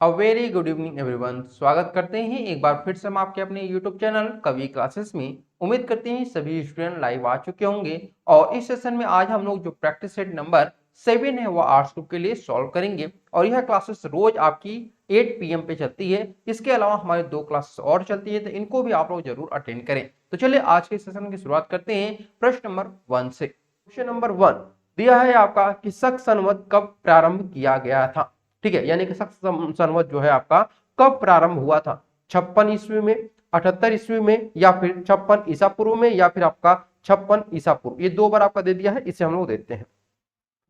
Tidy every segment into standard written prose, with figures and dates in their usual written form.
A very good evening everyone. स्वागत करते हैं एक बार फिर से हम आपके अपने यूट्यूब चैनल कवि क्लासेस में। उम्मीद करते हैं सभी स्टूडेंट लाइव आ चुके होंगे और इस सेशन में आज हम लोग जो प्रैक्टिस सेट नंबर 7 है वह आर्ट्स ग्रुप के लिए सॉल्व करेंगे और यह क्लासेस रोज आपकी 8 PM पे चलती है। इसके अलावा हमारी 2 क्लासेस और चलती है, तो इनको भी आप लोग जरूर अटेंड करें। तो चलिए आज के सेशन की शुरुआत करते हैं प्रश्न नंबर 1 से। क्वेश्चन नंबर 1 दिया है आपका कि शक संवत कब प्रारंभ किया गया था। ठीक है, यानी कि शक संवत जो है आपका कब प्रारंभ हुआ था, 56 ईस्वी में, 78 ईस्वी में, या फिर 56 ईसा पूर्व में, या फिर आपका 56 ईसा पूर्व। ये 2 बार आपका दे दिया है, इसे हम लोग देते हैं।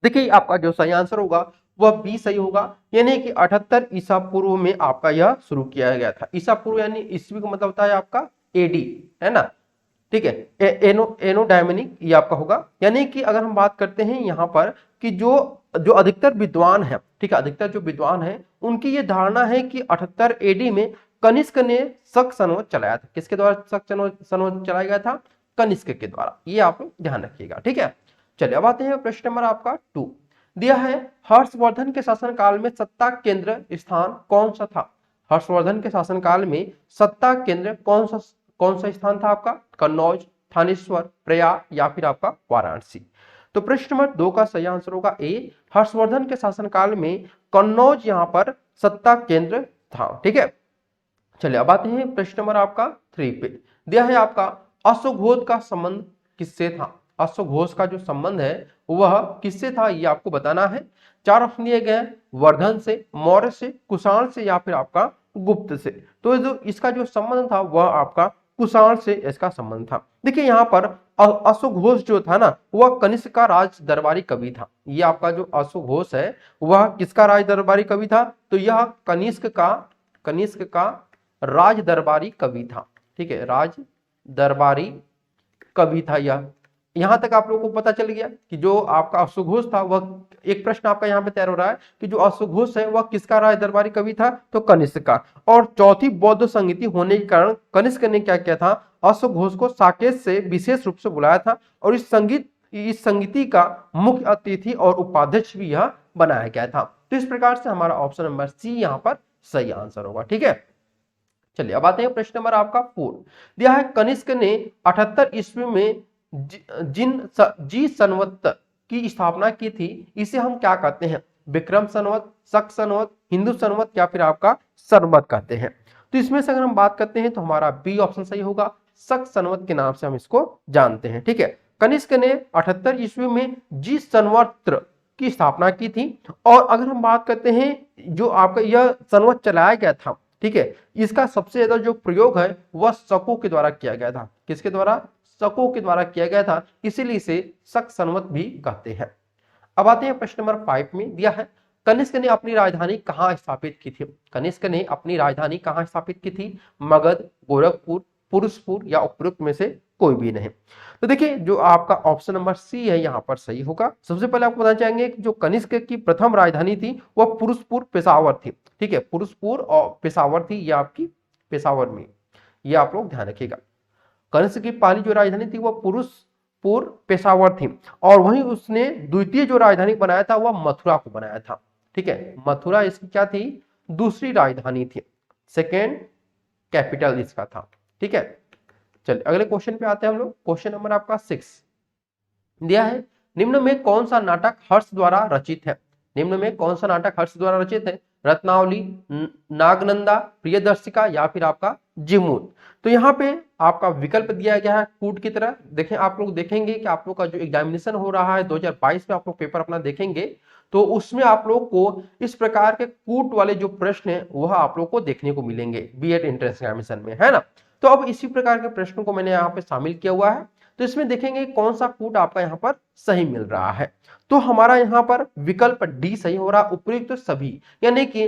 देखिए आपका जो सही आंसर होगा वह बी सही होगा, यानी कि 78 ईसा पूर्व में आपका यह शुरू किया गया था। ईसा पूर्व यानी ईस्वी का मतलब होता है आपका एडी, है ना। ठीक है, एनोडायमनिक ये आपका होगा। यानी कि अगर हम बात करते हैं यहाँ पर कि जो जो अधिकतर विद्वान है, ठीक है, अधिकतर जो विद्वान है उनकी ये धारणा है कि 78 एडी में कनिष्क ने शक संवत चलाया था। किसके द्वारा शक संवत चलाया गया था? कनिष्क के द्वारा। ये आप ध्यान रखिएगा। ठीक है, चलिए अब आते हैं प्रश्न नंबर आपका 2। दिया है हर्षवर्धन के शासन काल में सत्ता केंद्र स्थान कौन सा था। हर्षवर्धन के शासन काल में सत्ता केंद्र कौन सा स्थान था आपका? कन्नौज, थानेश्वर, प्रयाग, या फिर आपका वाराणसी। तो प्रश्न नंबर 2 का सही आंसर होगा ए, हर्षवर्धन के शासनकाल में कन्नौज यहाँ पर सत्ता केंद्र था। ठीक है, चलिए अब आते हैं प्रश्न नंबर आपका 3 पे। दिया है आपका अश्वघोष का संबंध किससे था। अश्वघोष का जो संबंध है वह किससे था, ये आपको बताना है। 4 ऑप्शन दिए गए हैं, वर्धन से, मौर्य से, कुषाण से, या फिर आपका गुप्त से। तो जो इसका जो संबंध था वह आपका कुषाण से इसका संबंध था। देखिए यहाँ पर अश्वघोष जो था ना वह कनिष्क का राज दरबारी कवि था। ये आपका जो अश्वघोष है वह किसका राज दरबारी कवि था? तो यह कनिष्क का राज दरबारी कवि था। ठीक है, राज दरबारी कवि था यह। यहां तक आप लोगों को पता चल गया कि जो आपका अश्वघोष था वह, एक प्रश्न आपका यहाँ पे तैयार हो रहा है कि जो अश्वघोष है वह किसका राज दरबारी कवि था? तो कनिष्क का। और चौथी बौद्ध संगीति होने के कारण कनिष्क ने क्या किया था? अश्वघोष को साकेत से विशेष रूप से बुलाया था और इस संगीति का मुख्य अतिथि और उपाध्यक्ष भी यह बनाया गया था। तो इस प्रकार से हमारा ऑप्शन नंबर सी यहाँ पर सही आंसर होगा। ठीक है, चलिए अब आते हैं प्रश्न नंबर आपका 4। दिया है कनिष्क ने 78 ईस्वी में जी संवत की स्थापना की थी, इसे हम क्या कहते हैं? विक्रम संवत, शक संवत, हिंदू संवत, या फिर आपका संवत कहते हैं। तो इसमें से अगर हम बात करते हैं तो हमारा बी ऑप्शन सही होगा, शक संवत के नाम से हम इसको जानते हैं। ठीक है, कनिष्क ने 78 ईस्वी में जी संवत की स्थापना की थी। और अगर हम बात करते हैं जो आपका यह संवत चलाया गया था, ठीक है, इसका सबसे ज्यादा जो प्रयोग है वह शकों के द्वारा किया गया था। किसके द्वारा? शकों के द्वारा किया गया था, इसीलिए इसे शक संवत भी कहते हैं। अब आते हैं प्रश्न नंबर 5 में। दिया है कनिष्क ने अपनी राजधानी कहाँ स्थापित की थी। कनिष्क ने अपनी राजधानी कहाँ स्थापित की थी? मगध, गोरखपुर, पुरुषपुर, या उपरोक्त में से कोई भी नहीं। तो देखिए जो आपका ऑप्शन नंबर सी है यहाँ पर सही होगा। सबसे पहले आपको बताना चाहेंगे कि जो कनिष्क की प्रथम राजधानी थी वह पुरुषपुर पेशावर थी। ठीक है, पुरुषपुर और पेशावर थी, यह आपकी पेशावर में, ये आप लोग ध्यान रखिएगा। कनिष्क की पहली जो राजधानी थी वह पुरुषपुर पेशावर थी, और वहीं उसने द्वितीय जो राजधानी बनाया था वह मथुरा को बनाया था। ठीक है, मथुरा इसकी क्या थी? दूसरी राजधानी थी, सेकेंड कैपिटल इसका था। ठीक है, चलिए अगले क्वेश्चन पे आते हैं हम लोग। क्वेश्चन नंबर आपका 6 दिया है निम्न में कौन सा नाटक हर्ष द्वारा रचित है। निम्न में कौन सा नाटक हर्ष द्वारा रचित है? रत्नावली, नागनंदा, प्रियदर्शिका, या फिर आपका जिमूत। तो यहाँ पे आपका विकल्प दिया गया है कूट की तरह। देखें, आप लोग देखेंगे कि आप लोग का जो एग्जामिनेशन हो रहा है 2022 में, आप लोग पेपर अपना देखेंगे तो उसमें आप लोग को इस प्रकार के कूट वाले जो प्रश्न है वह आप लोग को देखने को मिलेंगे बीएड एंट्रेंस एग्जामिनेशन में, है ना। तो अब इसी प्रकार के प्रश्नों को मैंने यहाँ पे शामिल किया हुआ है। तो इसमें देखेंगे कौन सा कूट आपका यहाँ पर सही मिल रहा है। तो हमारा यहाँ पर विकल्प डी सही हो रहा, उपयुक्त तो सभी, यानी कि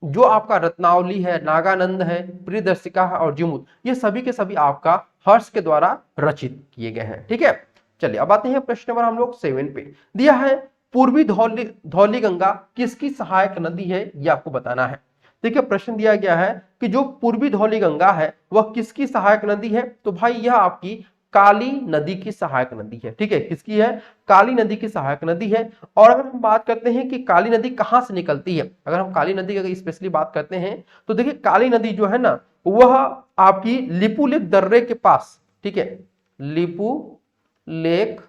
जो आपका रत्नावली है, नागानंद है, प्रियदर्शिका है और जिमूत, ये सभी के सभी आपका हर्ष के द्वारा रचित किए गए हैं। ठीक है, चलिए अब आते हैं प्रश्न नंबर हम लोग 7 पे। दिया है पूर्वी धौली गंगा किसकी सहायक नदी है, ये आपको बताना है। देखिए प्रश्न दिया गया है कि जो पूर्वी धौली गंगा है वह किसकी सहायक नदी है। तो भाई यह आपकी काली नदी की सहायक नदी है। ठीक है, किसकी है? काली नदी की सहायक नदी है। और अगर हम बात करते हैं कि काली नदी कहां से निकलती है, अगर हम काली नदी की अगर स्पेशली बात करते हैं तो देखिए काली नदी जो है ना वह आपकी लिपू लेक दर्रे के पास, ठीक है, लिपू लेक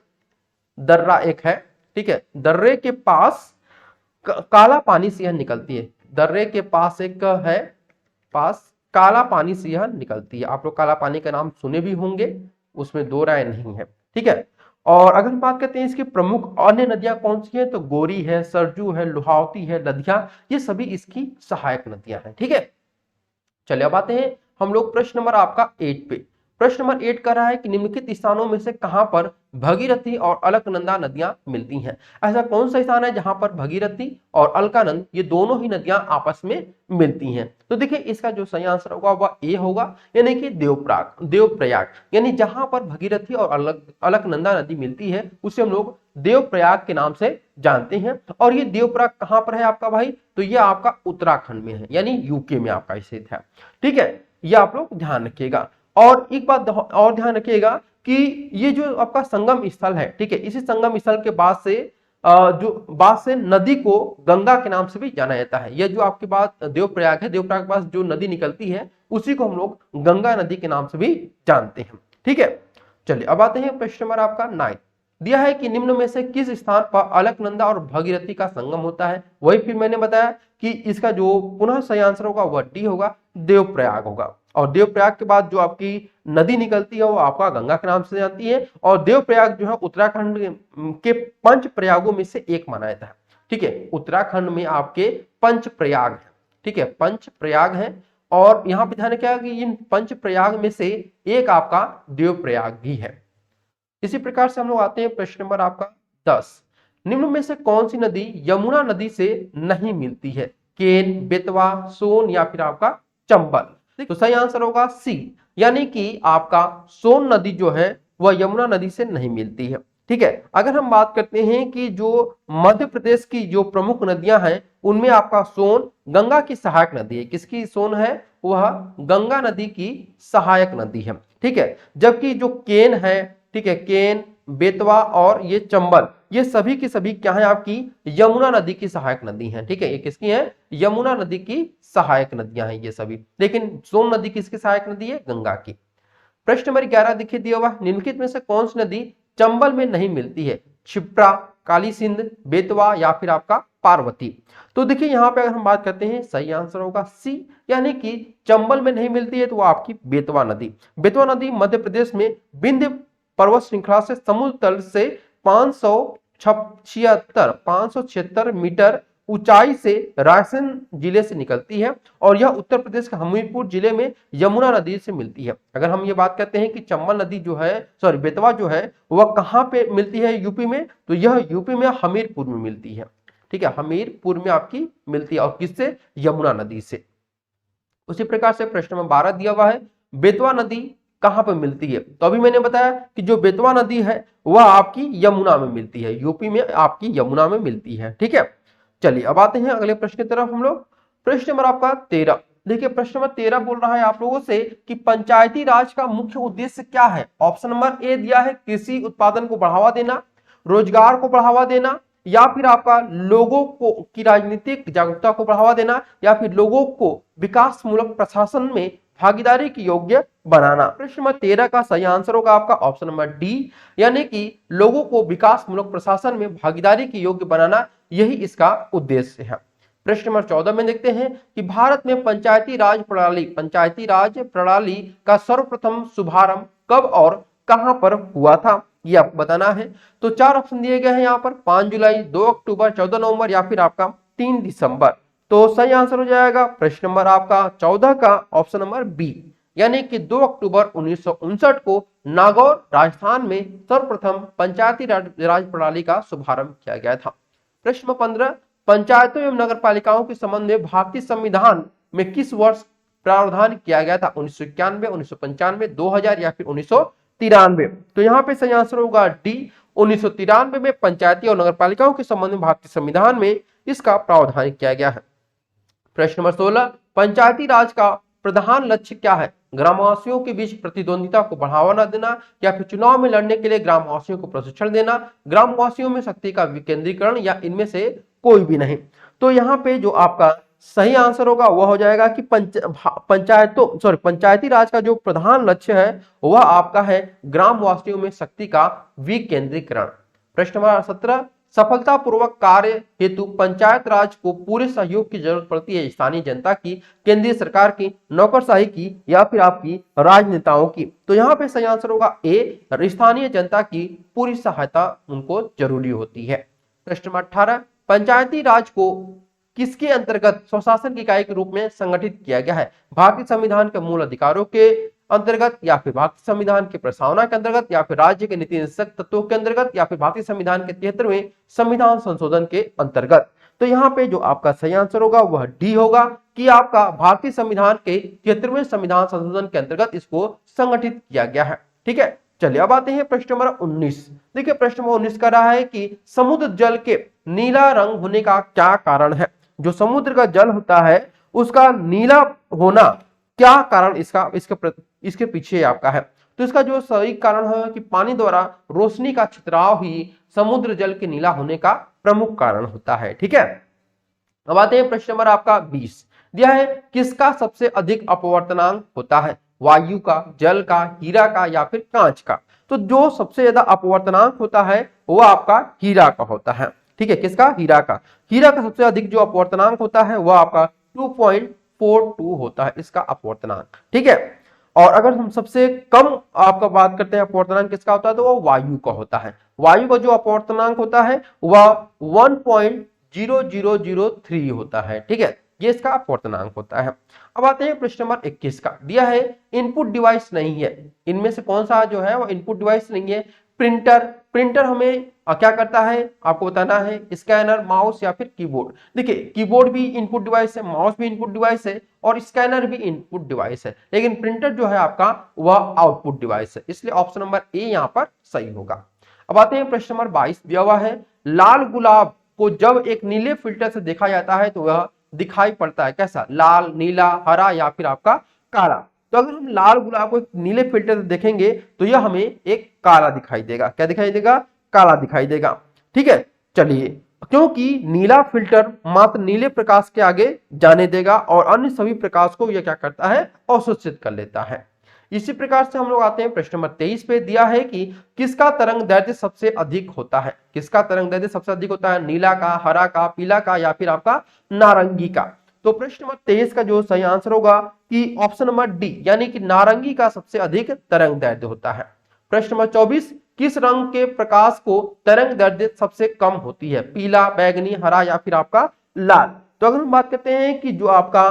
दर्रा एक है, ठीक है, दर्रे के पास काला पानी से यह निकलती है। दर्रे के पास एक है, पास काला पानी से यह निकलती है। आप लोग काला पानी का नाम सुने भी होंगे, उसमें दो राय नहीं है। ठीक है, और अगर हम बात करते हैं इसकी प्रमुख अन्य नदियां कौन सी हैं तो गोरी है, सरजू है, लुहावती है, लधिया, ये सभी इसकी सहायक नदियां हैं। ठीक है, चलिए अब आते हैं हम लोग प्रश्न नंबर आपका 8 पे। प्रश्न नंबर 8 कर रहा है कि निम्नलिखित स्थानों में से कहां पर भगीरथी और अलकनंदा नदियां मिलती हैं। ऐसा कौन सा स्थान है जहां पर भगीरथी और अलकानंद ये दोनों ही नदियां आपस में मिलती हैं? तो देखिए इसका जो सही आंसर होगा वह ए होगा, यानी कि देवप्रयाग, यानी जहां पर भगीरथी और अलकनंदा नदी मिलती है उसे हम लोग देवप्रयाग के नाम से जानते हैं। और ये देवप्रयाग कहां पर है आपका भाई? तो ये आपका उत्तराखंड में है, यानी यूके में आपका स्थित है। ठीक है, ये आप लोग ध्यान रखिएगा। और एक बात और ध्यान रखिएगा कि ये जो आपका संगम स्थल है, ठीक है, इसी संगम स्थल के बाद से नदी को गंगा के नाम से भी जाना जाता है। यह जो आपके पास देवप्रयाग है, देवप्रयाग के पास जो नदी निकलती है उसी को हम लोग गंगा नदी के नाम से भी जानते हैं। ठीक है, चलिए अब आते हैं प्रश्न नंबर आपका 9। दिया है कि निम्न में से किस स्थान पर अलकनंदा और भगीरथी का संगम होता है? वही फिर मैंने बताया कि इसका जो पुनः सही आंसर होगा वह डी होगा, देवप्रयाग होगा। और देवप्रयाग के बाद जो आपकी नदी निकलती है वो आपका गंगा के नाम से जानती है। और देवप्रयाग जो है उत्तराखंड के पंच प्रयागों में से एक माना जाता है। ठीक है, उत्तराखंड में आपके पंच प्रयाग है। ठीक है, पंच प्रयाग है। और यहां पर ध्यान क्या कि इन पंच प्रयाग में से एक आपका देवप्रयाग भी है। इसी प्रकार से हम लोग आते हैं प्रश्न नंबर आपका 10। निम्न में से कौन सी नदी यमुना नदी से नहीं मिलती है? केन, बेतवा, सोन या फिर आपका चंबल? तो सही आंसर होगा सी, यानी कि आपका सोन नदी जो है वह यमुना नदी से नहीं मिलती है। ठीक है, अगर हम बात करते हैं कि जो मध्य प्रदेश की जो प्रमुख नदियां हैं उनमें आपका सोन गंगा की सहायक नदी है। किसकी सोन है? वह गंगा नदी की सहायक नदी है। ठीक है, जबकि जो केन है, ठीक है, केन, बेतवा और ये चंबल, ये सभी की सभी क्या है? आपकी यमुना नदी की सहायक नदी है। ठीक है, ये किसकी है? यमुना नदी की सहायक नदियां हैं ये सभी। लेकिन सोन नदी किसकी सहायक नदी है? गंगा की। प्रश्न नंबर 11 देखिए दिया हुआ, निम्नलिखित में से कौन सी नदी चंबल में नहीं मिलती है? क्षिप्रा, काली सिंध, बेतवा या फिर आपका पार्वती? तो देखिए यहाँ पे अगर हम बात करते हैं सही आंसर होगा सी, यानी कि चंबल में नहीं मिलती है तो वो आपकी बेतवा नदी। बेतवा नदी मध्य प्रदेश में विंध्य पर्वत श्रृंखला से समुद्र तल से 576 मीटर ऊंचाई से रायसेन जिले से निकलती है। और यह उत्तर प्रदेश के हमीरपुर जिले में यमुना नदी से मिलती है। अगर हम ये बात करते हैं कि चंबल नदी जो है, सॉरी बेतवा जो है वह कहां पे मिलती है यूपी में, तो यह यूपी में हमीरपुर में मिलती है। ठीक है, हमीरपुर में आपकी मिलती है। और किससे? यमुना नदी से। उसी प्रकार से प्रश्न नंबर 12 दिया हुआ है, बेतवा नदी कहां पर मिलती है? तो अभी मैंने बताया कि जो बेतवा नदी है वह आपकी यमुना में मिलती है, यूपी में आपकी यमुना में मिलती है। ठीक है, चलिए अब आते हैं अगले प्रश्न की तरफ हम लोग। प्रश्न नंबर आपका 13। देखिए प्रश्न नंबर 13 बोल रहा है आप लोगों से कि पंचायती राज का मुख्य उद्देश्य क्या है? ऑप्शन नंबर ए दिया है कृषि उत्पादन को बढ़ावा देना, रोजगार को बढ़ावा देना, या फिर आपका लोगों को की राजनीतिक जागरूकता को बढ़ावा देना, या फिर लोगों को विकासमूलक प्रशासन में भागीदारी की योग्य बनाना। प्रश्न नंबर 13 का सही आंसर होगा आपका ऑप्शन नंबर डी, यानी कि लोगों को विकासमूलक प्रशासन में भागीदारी की योग्य बनाना, यही इसका उद्देश्य है। प्रश्न नंबर 14 में देखते हैं कि भारत में पंचायती राज प्रणाली का सर्वप्रथम शुभारंभ कब और कहां पर हुआ था, ये आपको बताना है। तो 4 ऑप्शन दिए गए हैं यहाँ पर, 5 जुलाई, 2 अक्टूबर, 14 नवंबर या फिर आपका 3 दिसंबर। तो सही आंसर हो जाएगा प्रश्न नंबर आपका 14 का ऑप्शन नंबर बी, यानी कि 2 अक्टूबर 1959 को नागौर राजस्थान में सर्वप्रथम पंचायती राज प्रणाली का शुभारंभ किया गया था। प्रश्न नंबर 15, पंचायतों एवं नगर पालिकाओं के संबंध में भारतीय संविधान में किस वर्ष प्रावधान किया गया था? 1991, 1995, 2000 या फिर 1993? तो यहाँ पे सही आंसर होगा डी, 1993 में पंचायती और नगर पालिकाओं के संबंध में भारतीय संविधान में इसका प्रावधान किया गया है। प्रश्न नंबर 16, पंचायती राज का प्रधान लक्ष्य क्या है? ग्रामवासियों के बीच प्रतिद्वंदिता को बढ़ावा न देना, या फिर चुनाव में लड़ने के लिए ग्रामवासियों को प्रशिक्षण देना, ग्रामवासियों में शक्ति का विकेंद्रीकरण, या इनमें से कोई भी नहीं। तो यहाँ पे जो आपका सही आंसर होगा वह हो जाएगा कि पंचायती राज का जो प्रधान लक्ष्य है वह आपका है ग्रामवासियों में शक्ति का विकेंद्रीकरण। प्रश्न नंबर 17, सफलतापूर्वक कार्य हेतु पंचायत राज को पूरे सहयोग की जरूरत पड़ती है स्थानीय जनता की, केंद्रीय सरकार की, नौकरशाही की, या फिर आपकी राजनेताओं की? तो यहाँ पे सही आंसर होगा ए, स्थानीय जनता की पूरी सहायता उनको जरूरी होती है। प्रश्न नंबर 18, पंचायती राज को किसके अंतर्गत स्वशासन की इकाई के रूप में संगठित किया गया है? भारतीय संविधान के मूल अधिकारों के अंतर्गत, या फिर भारतीय संविधान के प्रस्तावना के अंतर्गत, या फिर राज्य के नीति निर्देशक तत्वों के अंतर्गत, या फिर भारतीय संविधान के 73वें संविधान संशोधन के अंतर्गत? तो यहाँ पे जो आपका सही आंसर होगा वह डी होगा कि आपका भारतीय संविधान के 73वें संविधान संशोधन के अंतर्गत इसको संगठित किया गया है। ठीक है, चलिए अब आते हैं प्रश्न नंबर 19। देखिए प्रश्न नंबर 19 कर रहा है कि समुद्र जल के नीला रंग होने का क्या कारण है? जो समुद्र का जल होता है उसका नीला होना क्या कारण इसके पीछे आपका है? तो इसका जो सही कारण है कि पानी द्वारा रोशनी का छितराव ही समुद्र जल के नीला होने का प्रमुख कारण होता है। ठीक है, अब आते हैं प्रश्न नंबर आपका 20। दिया है किसका सबसे अधिक अपवर्तनांक होता है? वायु का, जल का, हीरा का, या फिर कांच का? तो जो सबसे ज्यादा अपवर्तनांक होता है वो आपका हीरा का होता है। ठीक है, किसका? हीरा का। हीरा का सबसे अधिक जो अपवर्तनांक होता है वह आपका 2.42 होता है इसका अपवर्तनांक। ठीक है, और अगर हम सबसे कम आपका बात करते हैं अपवर्तनांक किसका होता है तो वो वायु का होता है। वायु का जो अपवर्तनांक होता है वह 1.0003 होता है। ठीक है, ये इसका अपवर्तनांक होता है। अब आते हैं प्रश्न नंबर 21 का। दिया है इनपुट डिवाइस नहीं है, इनमें से कौन सा जो है वो इनपुट डिवाइस नहीं है? प्रिंटर। प्रिंटर हमें क्या करता है आपको बताना है। स्कैनर, माउस, या फिर कीबोर्ड? देखिए कीबोर्ड भी इनपुट डिवाइस है, माउस भी इनपुट डिवाइस है, और स्कैनर भी इनपुट डिवाइस है, लेकिन प्रिंटर जो है आपका वह आउटपुट डिवाइस है, इसलिए ऑप्शन नंबर ए यहाँ पर सही होगा। अब आते हैं प्रश्न नंबर 22। दिया हुआ है लाल गुलाब को जब एक नीले फिल्टर से देखा जाता है तो वह दिखाई पड़ता है कैसा? लाल, नीला, हरा, या फिर आपका काला? तो अगर हम लाल गुलाब को एक नीले फिल्टर से देखेंगे तो यह हमें एक काला दिखाई देगा। क्या दिखाई देगा? काला दिखाई देगा। ठीक है, चलिए, क्योंकि नीला फिल्टर मात्र नीले प्रकाश के आगे जाने देगा और अन्य सभी प्रकाश को यह क्या करता है? अवशोषित कर लेता है। इसी प्रकार से हम लोग आते हैं प्रश्न नंबर 23 पे। दिया है कि किसका तरंग दैर्ध्य सबसे अधिक होता है? किसका तरंग दैर्ध्य सबसे अधिक होता है? नीला का, हरा का, पीला का, या फिर आपका नारंगी का? तो प्रश्न नंबर 23 का जो सही आंसर होगा कि ऑप्शन नंबर डी, यानी कि नारंगी का सबसे अधिक तरंग दैर्ध्य होता है। प्रश्न नंबर 24, किस रंग के प्रकाश को तरंग दैर्ध्य सबसे कम होती है? पीला, बैगनी, हरा, या फिर आपका लाल? तो अगर हम बात करते हैं कि जो आपका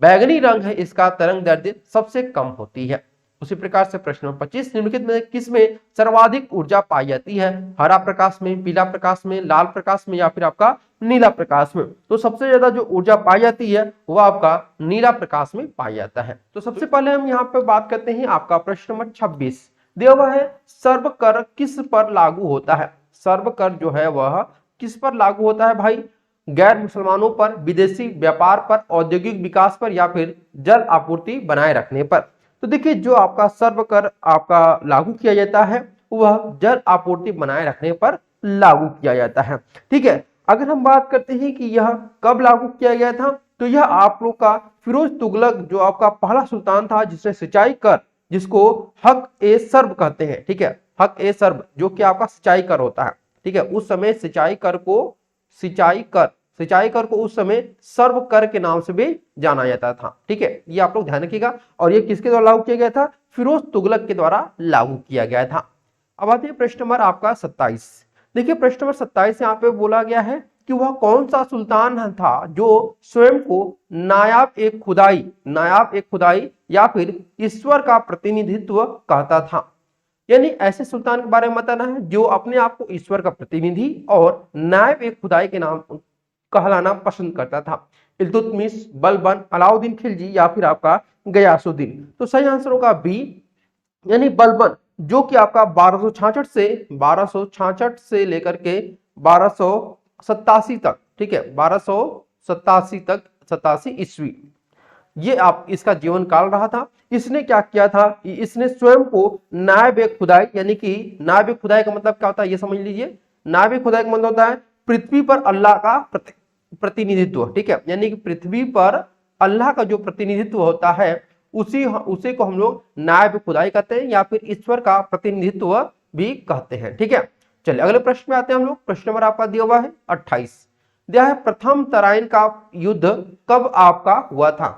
बैगनी रंग है इसका तरंग दैर्ध्य सबसे कम होती है। उसी प्रकार से प्रश्न नंबर 25, निम्नलिखित में किस में सर्वाधिक ऊर्जा पाई जाती है? हरा प्रकाश में, पीला प्रकाश में, लाल प्रकाश में, या फिर आपका नीला प्रकाश में? तो सबसे ज्यादा जो ऊर्जा पाई जाती है वह आपका नीला प्रकाश में पाया जाता है। तो सबसे पहले हम यहाँ पे बात करते हैं आपका प्रश्न नंबर 26। दिया हुआ है सर्वकर किस पर लागू होता है? सर्वकर जो है वह किस पर लागू होता है भाई? गैर मुसलमानों पर, विदेशी व्यापार पर, औद्योगिक विकास पर, या फिर जल आपूर्ति बनाए रखने पर? तो देखिए जो आपका सर्वकर आपका लागू किया जाता है वह जल आपूर्ति बनाए रखने पर लागू किया जाता है। ठीक है, अगर हम बात करते हैं कि यह कब लागू किया गया था तो यह आप लोग का फिरोज तुगलक जो आपका पहला सुल्तान था जिसने सिंचाई कर, जिसको हक ए सर्ब कहते हैं। ठीक है, हक ए सर्ब जो कि आपका सिंचाई कर होता है। ठीक है, उस समय सिंचाई कर को उस समय सर्व कर के नाम से भी जाना जाता था। ठीक है, ये आप लोग ध्यान रखिएगा। और ये किसके द्वारा लागू किया गया था? फिरोज तुगलक के द्वारा लागू किया गया था। अब आते हैं प्रश्न नंबर आपका 27। देखिए प्रश्न नंबर 27 यहाँ पे बोला गया है कि वह कौन सा सुल्तान था जो स्वयं को नायाब एक खुदाई या फिर ईश्वर का प्रतिनिधित्व कहता था? यानी ऐसे सुल्तान के बारे में बताना है जो अपने आप को ईश्वर का प्रतिनिधि और नायब एक खुदाई के नाम कहलाना पसंद करता था। इल्तुतमिश, बलबन, अलाउद्दीन खिलजी, या फिर आपका गयासुद्दीन? तो सही आंसर होगा बी, यानी बलबन, जो कि आपका 1266 से लेकर के 1287 तक। ठीक है, 1287 तक 87 ईस्वी। ये आप इसका जीवन काल रहा था। इसने क्या किया था, इसने स्वयं को नायब खुदाई, यानी कि नायब खुदाई का मतलब क्या होता है ये समझ लीजिए। नायब खुदाई का मतलब होता है पृथ्वी पर अल्लाह का प्रतिनिधित्व, ठीक है, यानी कि पृथ्वी पर अल्लाह का जो प्रतिनिधित्व होता है उसे को हम लोग नायब खुदाई कहते हैं या फिर ईश्वर का प्रतिनिधित्व भी कहते हैं, ठीक है। चलिए अगले प्रश्न में आते हैं हम लोग। प्रश्न नंबर आपका दिया हुआ है 28, दिया है प्रथम तराइन का युद्ध कब आपका हुआ था।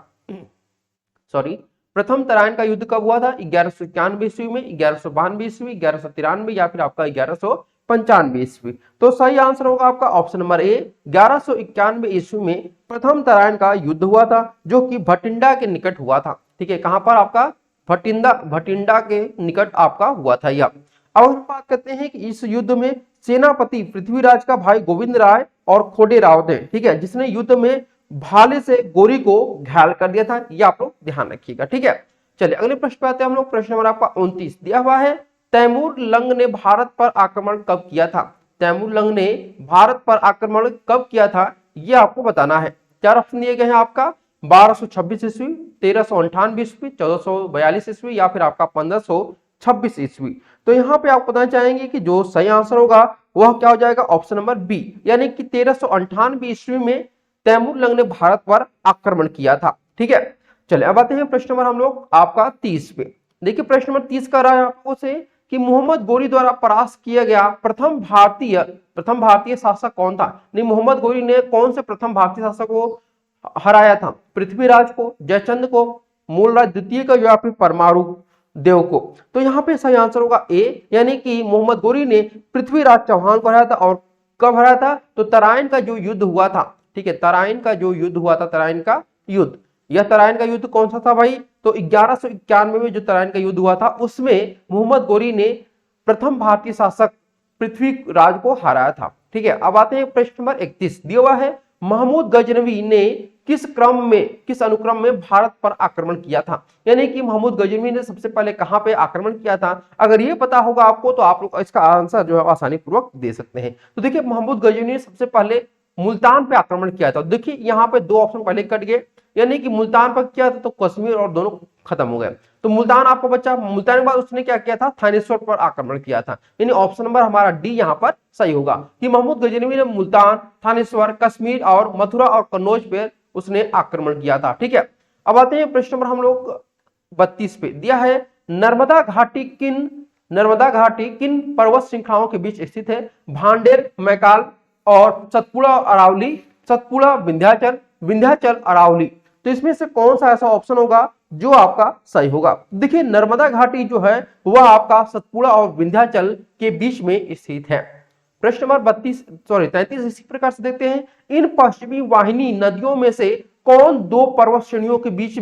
सॉरी, प्रथम तराइन का युद्ध कब हुआ था? 1191 ईस्वी में, 1192 ईस्वी, 1193 या फिर आपका 1195 ईस्वी। तो सही आंसर होगा आपका ऑप्शन नंबर ए, 1191 ईस्वी में प्रथम तराइन का युद्ध हुआ था, जो कि भटिंडा के निकट हुआ था, ठीक है। कहां पर आपका? भटिंडा के निकट आपका हुआ था यह। अब हम बात करते हैं कि इस युद्ध में सेनापति पृथ्वीराज का भाई गोविंद राय और खोडे राव थे, ठीक है, जिसने युद्ध में भाले से गोरी को घायल कर दिया था, ये आप लोग ध्यान रखिएगा, ठीक है। चलिए अगले प्रश्न पे आते हैं हम लोग। प्रश्न नंबर आपका 29 दिया हुआ है, तैमूर लंग ने भारत पर आक्रमण कब किया था? तैमूर लंग ने भारत पर आक्रमण कब किया था, ये आपको बताना है। चार ऑप्शन दिए गए हैं आपका, 1226 ईस्वी, 1398 ईस्वी, 1442 ईस्वी या फिर आपका 1526 ईस्वी। तो यहाँ पे आप बताना चाहेंगे कि जो सही आंसर होगा वह क्या हो जाएगा? ऑप्शन नंबर बी, यानी कि 1398 ईस्वी में तैमूर लंग ने भारत पर आक्रमण किया था, ठीक है। चलिए अब आते हैं प्रश्न नंबर हम लोग आपका 30 पे। देखिए प्रश्न नंबर 30 कर रहा है आपको से कि मोहम्मद गोरी द्वारा परास्त किया गया प्रथम भारतीय शासक कौन था? नहीं, मोहम्मद गोरी ने कौन से प्रथम भारतीय शासक को हराया था? पृथ्वीराज को, जयचंद को, मूलराज द्वितीय को या फिर परमाणु देव को? तो यहाँ पे सही आंसर होगा ए, यानी कि मोहम्मद गोरी ने पृथ्वीराज चौहान को हराया था। और कब हराया था? तो तराइन का जो युद्ध हुआ था, ठीक है, तराइन का जो युद्ध हुआ था, तराइन का युद्ध, यह तराइन का युद्ध कौन सा था भाई? तो 1191 में जो तराइन का युद्ध हुआ था उसमें मोहम्मद गोरी ने प्रथम भारतीय शासक पृथ्वीराज को हराया था, ठीक है। अब आते हैं प्रश्न नंबर 31 दिया हुआ है, महमूद गजनवी ने किस अनुक्रम में भारत पर आक्रमण किया था? यानी कि महमूद गजनवी ने सबसे पहले कहां पे आक्रमण किया था? अगर ये पता होगा आपको तो आप लोग इसका आंसर जो है आसानी पूर्वक दे सकते हैं। तो देखिए महमूद गजनवी ने सबसे पहले मुल्तान पे आक्रमण किया था। देखिए यहाँ पे दो ऑप्शन पहले कट गए, यानी कि मुल्तान पर किया था तो कश्मीर और दोनों खत्म हो गए, तो मुल्तान आपको बचा। मुल्तान के बाद उसने क्या किया था? थानेश्वर पर आक्रमण किया था, यानी ऑप्शन नंबर हमारा डी यहाँ पर सही होगा कि महमूद गजनवी ने मुल्तान, थानेश्वर, कश्मीर और मथुरा और कन्नौज पे उसने आक्रमण किया था, ठीक है। अब आते हैं प्रश्न नंबर हम लोग 32 पे। दिया है नर्मदा घाटी किन पर्वत श्रृंखलाओं के बीच स्थित है? भांडेर, मैकाल और सतपुड़ा, विंध्याचल, अरावली। तो इसमें से कौन सा ऐसा ऑप्शन होगा जो आपका सही होगा? देखिए नर्मदा घाटी जो है वह आपका सतपुड़ा और विंध्याचल के बीच में स्थित है। प्रश्न नंबर 33 इसी प्रकार से देखते हैं, इन पश्चिमी वाहिनी नदियों में से कौन दो पर्वत श्रेणियों के बीच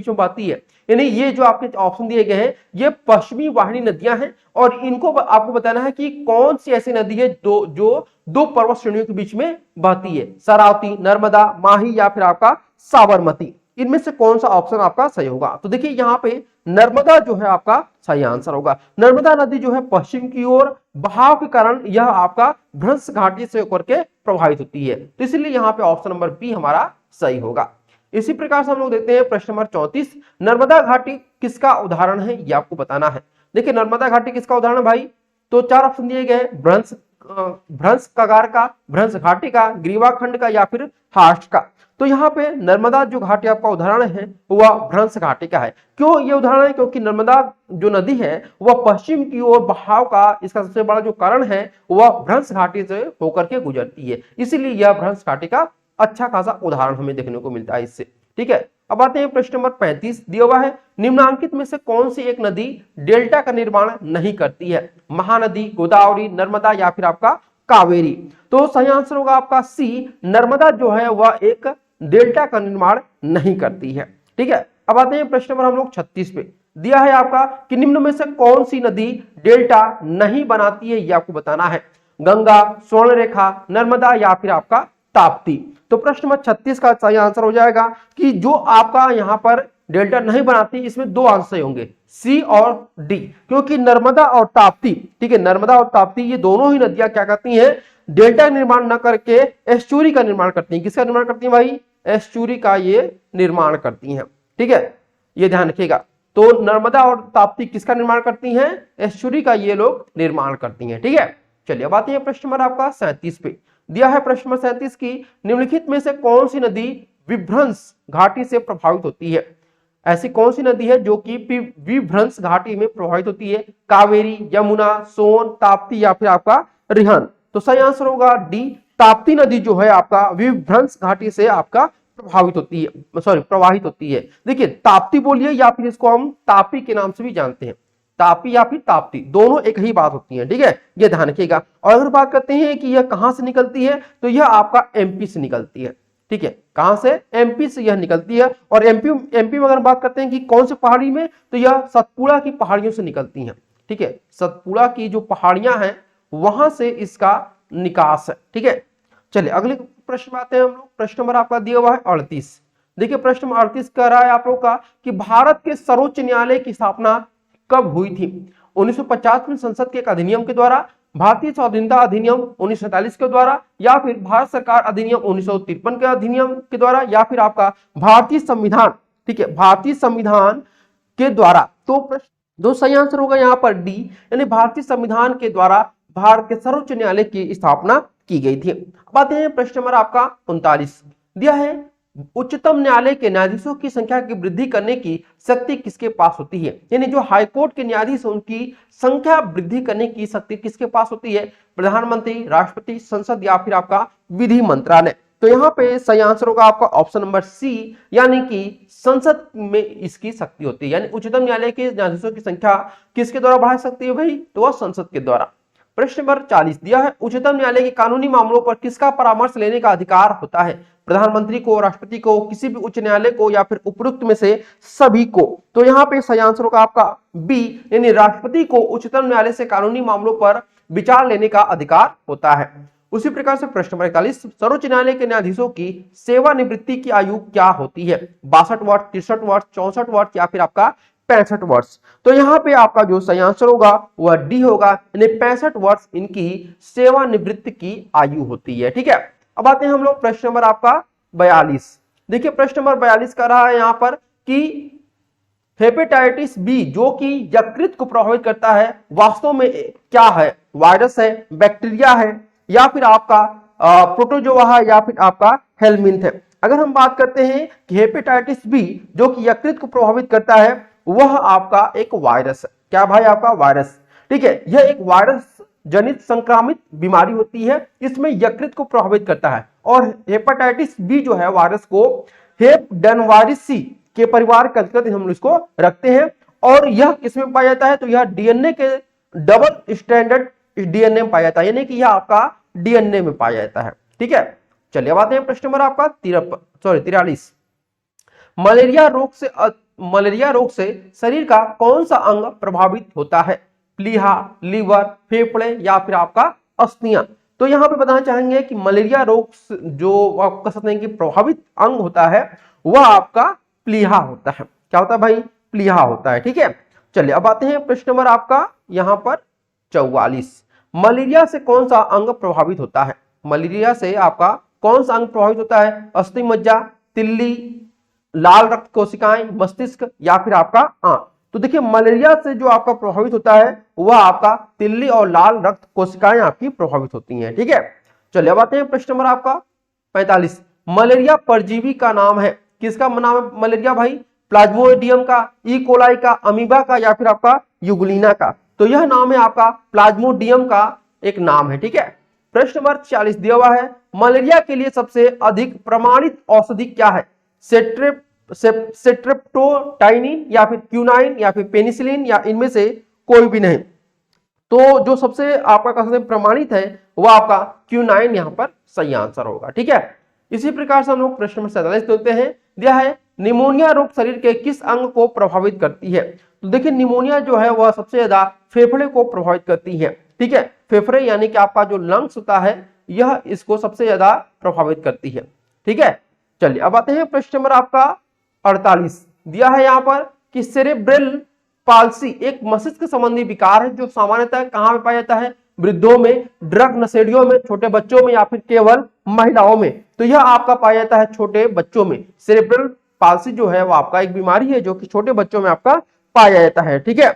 में बहती है? यानी ये जो आपके ऑप्शन दिए गए हैं ये पश्चिमी वाहिनी नदियां हैं और इनको आपको बताना है कि कौन सी ऐसी नदी है जो दो पर्वत श्रेणियों के बीच में बहती है। शरावती, नर्मदा, माही या फिर आपका साबरमती, इनमें से कौन सा ऑप्शन आपका सही होगा? तो देखिए यहाँ पे नर्मदा जो है आपका सही आंसर होगा। नर्मदा नदी जो है पश्चिम की ओर बहाव के कारण यह आपका भ्रंश घाटी से होकर के प्रभावित होती है, तो इसलिए यहाँ पे ऑप्शन नंबर बी हमारा सही होगा। इसी प्रकार से हम लोग देखते हैं प्रश्न नंबर 34, नर्मदा घाटी किसका उदाहरण है? ये आपको बताना है। देखिए नर्मदा घाटी किसका उदाहरण है भाई? तो चार ऑप्शन दिए गए, भ्रंश कगार का, भ्रंश घाटी का, ग्रीवा खंड का या फिर हास्ट का। तो यहाँ पे नर्मदा जो घाटी आपका उदाहरण है वह भ्रंश घाटी का है। क्यों ये उदाहरण है? क्योंकि नर्मदा जो नदी है वह पश्चिम की ओर बहाव का इसका सबसे बड़ा जो कारण है वह भ्रंश घाटी से होकर के गुजरती है, इसीलिए यह भ्रंश घाटी का अच्छा खासा उदाहरण हमें देखने को मिलता है इससे, ठीक है। अब आते हैं प्रश्न नंबर 35 दिया हुआ है, निम्नांकित में से कौन सी एक नदी डेल्टा का निर्माण नहीं करती है? महानदी, गोदावरी, नर्मदा या फिर आपका कावेरी। तो सही आंसर होगा आपका सी, नर्मदा जो है वह एक डेल्टा का निर्माण नहीं करती है, ठीक है। अब आते हैं प्रश्न नंबर हम लोग 36 पे। दिया है आपका कि निम्न में से कौन सी नदी डेल्टा नहीं बनाती है? ये आपको बताना है। गंगा, स्वर्णरेखा, नर्मदा या फिर आपका ताप्ती। तो प्रश्न नंबर 36 का सही आंसर हो जाएगा कि जो आपका यहाँ पर डेल्टा नहीं बनाती, इसमें दो आंसर होंगे, सी और डी, क्योंकि नर्मदा और ताप्ती, ठीक है, नर्मदा और ताप्ती ये दोनों ही नदियां क्या करती हैं? डेल्टा निर्माण न करके एस्चुरी का निर्माण करती हैं। किसका निर्माण करती हैं भाई? एस्चुरी का ये निर्माण करती हैं। ठीक है, ये ध्यान रखिएगा। तो नर्मदा और ताप्ती किसका निर्माण करती हैं? एस्चुरी का ये लोग निर्माण करती हैं। ठीक है, चलिए अब आते हैं प्रश्न नंबर आपका 37 पे। दिया है प्रश्न नंबर 37 की निम्नलिखित में से कौन सी नदी विभ्रंश घाटी से प्रभावित होती है? ऐसी कौन सी नदी है जो कि विभ्रंश घाटी में प्रभावित होती है? कावेरी, यमुना, सोन, ताप्ती या फिर आपका रिहंद? तो सही आंसर होगा डी, ताप्ती नदी जो है आपका विभ्रंश घाटी से आपका प्रभावित होती है, सॉरी प्रवाहित होती है। देखिए ताप्ती बोलिए या फिर इसको हम तापी के नाम से भी जानते हैं, तापी या फिर ताप्ती दोनों एक ही बात होती है। ठीक है, ये ध्यान रखिएगा। और अगर बात करते हैं कि यह कहां से निकलती है, तो यह आपका एमपी से निकलती है। ठीक है, कहां से? एमपी से यह निकलती है। और एमपी में अगर बात करते हैं कि कौन से पहाड़ी में, तो यह सतपुड़ा की पहाड़ियों से निकलती हैं। ठीक है, सतपुड़ा की जो पहाड़ियां हैं वहां से इसका निकास है। ठीक है, चलिए अगले प्रश्न में आते हैं हम लोग। प्रश्न नंबर आपका दिया हुआ है 38। देखिए प्रश्न नंबर 38 कह रहा है आप लोग का कि भारत के सर्वोच्च न्यायालय की स्थापना कब हुई थी? 1950 में संसद के एक अधिनियम के द्वारा, भारतीय स्वाधीनता अधिनियम 1947 के द्वारा, या फिर भारत सरकार अधिनियम 1953 के अधिनियम के द्वारा, या फिर आपका भारतीय संविधान। ठीक है, भारतीय संविधान के द्वारा। तो प्रश्न दो सही आंसर होगा यहाँ पर डी, यानी भारतीय संविधान के द्वारा भारत के सर्वोच्च न्यायालय की स्थापना की गई थी। अब आते हैं प्रश्न नंबर आपका 39। दिया है उच्चतम न्यायालय के न्यायाधीशों की संख्या की वृद्धि करने की शक्ति किसके पास होती है? यानी जो हाईकोर्ट के न्यायाधीश उनकी संख्या वृद्धि करने की शक्ति किसके पास होती है? प्रधानमंत्री, राष्ट्रपति, संसद या फिर आपका विधि मंत्रालय? तो यहाँ पे सही आंसर होगा आपका ऑप्शन नंबर सी, यानी कि संसद में इसकी शक्ति होती है। यानी उच्चतम न्यायालय के न्यायाधीशों की संख्या किसके द्वारा बढ़ा सकती है भाई? तो वह संसद के द्वारा। प्रश्न नंबर 40 दिया है उच्चतम न्यायालय के कानूनी मामलों पर किसका परामर्श लेने का अधिकार होता है? प्रधानमंत्री को, राष्ट्रपति को, किसी भी उच्च न्यायालय को, या फिर उपरोक्त में से सभी को? तो यहाँ पे सही आंसर होगा आपका बी, यानी राष्ट्रपति को उच्चतम न्यायालय से कानूनी मामलों पर विचार लेने का अधिकार होता है। उसी प्रकार से प्रश्न नंबर 41 सर्वोच्च न्यायालय के न्यायाधीशों की सेवानिवृत्ति की आयु क्या होती है? 62 वर्ष, 63 वर्ष, 64 वर्ष या फिर आपका 65 वर्ष? तो यहाँ पे आपका जो सही आंसर होगा वह डी होगा, यानी 65 वर्ष इनकी सेवानिवृत्ति की आयु होती है। ठीक है, अब आते हैं हम लोग प्रश्न नंबर आपका 42। देखिए प्रश्न नंबर 42 कर रहा है यहाँ पर कि हेपेटाइटिस बी जो कि यकृत को प्रभावित करता है वास्तव में क्या है? वायरस है, बैक्टीरिया है, या फिर आपका प्रोटोजोआ है, या फिर आपका हेलमिंथ है? अगर हम बात करते हैं कि हेपेटाइटिस बी जो कि यकृत को प्रभावित करता है वह आपका एक वायरस है। क्या भाई? आपका वायरस। ठीक है, यह एक वायरस जनित संक्रामित बीमारी होती है, इसमें यकृत को प्रभावित करता है। और हेपेटाइटिस बी जो है वायरस को हेपडेनवायरसी के परिवार के अंतर्गत हम इसको रखते हैं। और यह किसमें पाया जाता है? तो यह डीएनए के डबल स्टैंडर्ड डीएनए में पाया जाता है, यानी कि यह आपका डीएनए में पाया जाता है। ठीक है, चलिए अब आते हैं प्रश्न नंबर आपका 43। मलेरिया रोग से शरीर का कौन सा अंग प्रभावित होता है? प्लीहा, लीवर, फेफड़े या फिर आपका अस्थियां? तो यहाँ पे बताना चाहेंगे कि मलेरिया रोग जो आप कह सकते हैं कि प्रभावित अंग होता है वह आपका प्लीहा होता है। क्या होता है भाई? प्लीहा होता है। ठीक है, चलिए अब आते हैं प्रश्न नंबर आपका यहाँ पर 44। मलेरिया से कौन सा अंग प्रभावित होता है? मलेरिया से आपका कौन सा अंग प्रभावित होता है? अस्थि मज्जा, तिल्ली, लाल रक्त कोशिकाएं, मस्तिष्क या फिर आपका आंख? तो देखिए मलेरिया से जो आपका प्रभावित होता है वह आपका तिल्ली और लाल रक्त कोशिकाएं आपकी प्रभावित होती हैं। ठीक है, चलिए अब आते हैं प्रश्न नंबर आपका 45। मलेरिया परजीवी का नाम है? किसका नाम है मलेरिया भाई? प्लाज्मोडियम का, ई कोलाई का, अमीबा का या फिर आपका यूग्लिना का? तो यह नाम है आपका प्लाज्मोडियम का एक नाम है। ठीक है, प्रश्न नंबर 46 दिया हुआ है मलेरिया के लिए सबसे अधिक प्रमाणित औषधि क्या है? सेट्रेप्टोटाइनिन या फिर क्यूनाइन या फिर पेनिसिलिन या इनमें से कोई भी नहीं? तो जो सबसे आपका कह सकते हैं प्रमाणित है वह आपका क्यूनाइन यहाँ पर सही आंसर होगा। ठीक है, इसी प्रकार से हम लोग प्रश्न नंबर 47 देखते हैं। दिया है निमोनिया रोग शरीर के किस अंग को प्रभावित करती है? तो देखिए निमोनिया जो है वह सबसे ज्यादा फेफड़े को प्रभावित करती है। ठीक है, फेफड़े यानी कि आपका जो लंग्स होता है यह इसको सबसे ज्यादा प्रभावित करती है। ठीक है, चलिए अब आते हैं प्रश्न नंबर आपका 48। दिया है यहाँ पर कि सेरेब्रल पाल्सी एक मस्तिष्क संबंधी विकार है जो सामान्यतः कहां में पाया जाता है? वृद्धों में, ड्रग नशेड़ियों में, छोटे बच्चों में या फिर केवल महिलाओं में? तो यह आपका पाया जाता है छोटे बच्चों में। सेरेब्रल पाल्सी जो है वो आपका एक बीमारी है जो कि छोटे बच्चों में आपका पाया जाता है। ठीक है,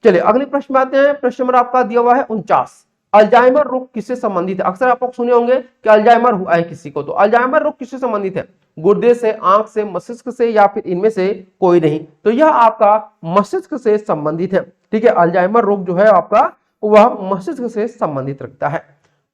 चलिए अगले प्रश्न में आते हैं। प्रश्न नंबर आपका दिया हुआ है 49। अल्जाइमर रोग किससे संबंधित है? अक्सर आप लोग सुने होंगे कि अल्जाइमर हुआ है किसी को, तो अल्जाइमर रोग किससे संबंधित है? गुर्दे से, आंख से, मस्तिष्क से या फिर इनमें से कोई नहीं? तो यह आपका मस्तिष्क से संबंधित है। ठीक है, अल्जाइमर रोग जो है आपका वह मस्तिष्क से संबंधित रखता है।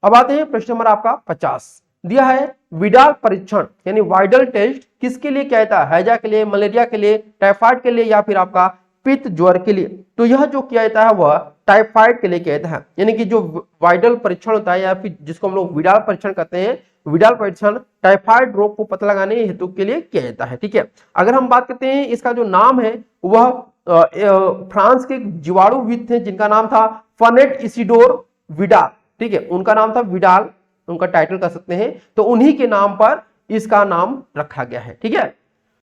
अब आते हैं प्रश्न नंबर आपका 50। दिया है विडाल परीक्षण यानी वाइडल टेस्ट किसके लिए किया जाता है? हैजा के लिए, मलेरिया के लिए, टाइफाइड के लिए या फिर आपका पित्त ज्वर के लिए? तो यह जो किया जाता है वह टाइफाइड के लिए किया जाता है। यानी कि जो वाइडल परीक्षण होता है या फिर जिसको हम लोग विडाल परीक्षण कहते हैं, विडाल परीक्षण टाइफाइड रोग को पता लगाने हेतु के लिए किया जाता है। ठीक है, अगर हम बात करते हैं इसका जो नाम है वह फ्रांस के जीवाणुविद थे जिनका नाम था फनेट इसिडोर विडाल। ठीक है, उनका नाम था विडाल, उनका टाइटल कह सकते हैं, तो उन्हीं के नाम पर इसका नाम रखा गया है। ठीक है,